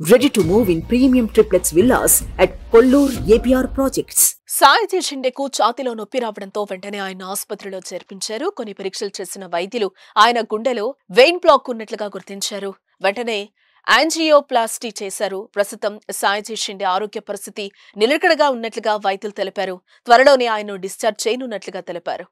Ready to move in premium triplex villas at Kollur APR Projects. Sai షిండేకు ఛాతీలో నొప్పి రావడంతో వెంటనే ఆయన ఆసుపత్రిలో చేర్పించారు. కొన్ని పరీక్షలు చేసిన వైద్యులు ఆయన గుండెలో వెయిన్ బ్లాక్ ఉన్నట్లుగా గుర్తించారు. వెంటనే యాంజియోప్లాస్టీ చేశారు. ప్రస్తుతం సాయి షిండే ఆరోగ్య పరిస్థితి నిలకడగా ఉన్నట్లుగా వైద్యులు తెలిపారు. త్వరలోనే ఆయన్ను డిశ్చార్జ్ చేయనున్నట్లుగా తెలిపారు.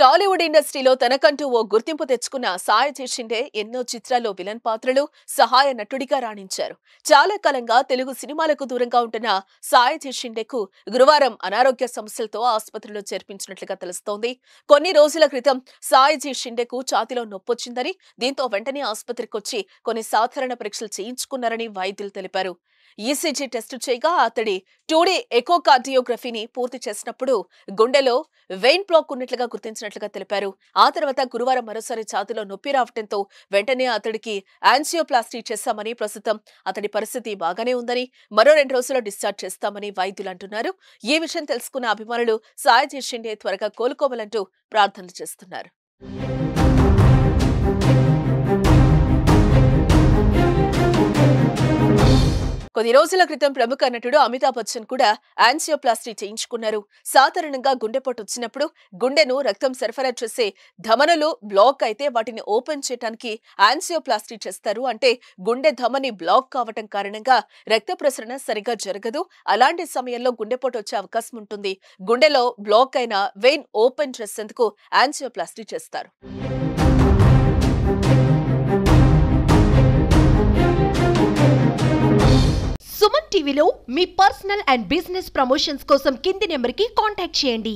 టాలీవుడ్ ఇండస్ట్రీలో తనకంటూ ఓ గుర్తింపు తెచ్చుకున్న సాయి షిండే ఎన్నో చిత్రాల్లో విలన్ పాత్రలు, సహాయ నటుడిగా రాణించారు. చాలా కాలంగా తెలుగు సినిమాలకు దూరంగా ఉంటున్న సాయి షిండేకు గురువారం అనారోగ్య సమస్యలతో ఆసుపత్రిలో చేర్పించినట్లుగా తెలుస్తోంది. కొన్ని రోజుల క్రితం సాయి షిండేకు ఛాతీలో నొప్పొచ్చిందని, దీంతో వెంటనే ఆసుపత్రికి వచ్చి కొన్ని సాధారణ పరీక్షలు చేయించుకున్నారని వైద్యులు తెలిపారు. ఈసీజీ టెస్టు చేయగా అతడి 2D ఎకోకార్డియోగ్రఫీని పూర్తి చేసినప్పుడు గుండెలో వెయిన్ బ్లాక్ ఉన్నట్లుగా గుర్తించినట్లుగా తెలిపారు. ఆ తర్వాత గురువారం మరోసారి ఛాతీలో నొప్పి రావడంతో వెంటనే అతడికి యాంజియోప్లాస్టీ చేశామని, ప్రస్తుతం అతడి పరిస్థితి బాగానే ఉందని, మరో 2 రోజుల్లో డిశ్చార్జ్ చేస్తామని వైద్యులు అంటున్నారు. ఈ విషయం తెలుసుకున్న అభిమానులు సాయి షిండే త్వరగా కోలుకోవాలంటూ ప్రార్థనలు చేస్తున్నారు. కొద్ది రోజుల క్రితం ప్రముఖ నటుడు అమితాబ్ బచ్చన్ కూడా యాంజియోప్లాస్టీ చేయించుకున్నారు. సాధారణంగా గుండెపోటు వచ్చినప్పుడు గుండెను రక్తం సరఫరా చేసే ధమనులు బ్లాక్ అయితే వాటిని ఓపెన్ చేయడానికి యాంజియోప్లాస్టీ చేస్తారు. అంటే గుండె ధమని బ్లాక్ కావటం కారణంగా రక్త ప్రసరణ సరిగా జరగదు. అలాంటి సమయంలో గుండెపోటు వచ్చే అవకాశం ఉంటుంది. గుండెలో బ్లాక్ అయిన వెయిన్ ఓపెన్ చేసేందుకు యాంజియోప్లాస్టీ చేస్తారు. సుమన్ టీవీలో మీ పర్సనల్ అండ్ బిజినెస్ ప్రమోషన్స్ కోసం కింది నెంబర్కి కాంటాక్ట్ చేయండి.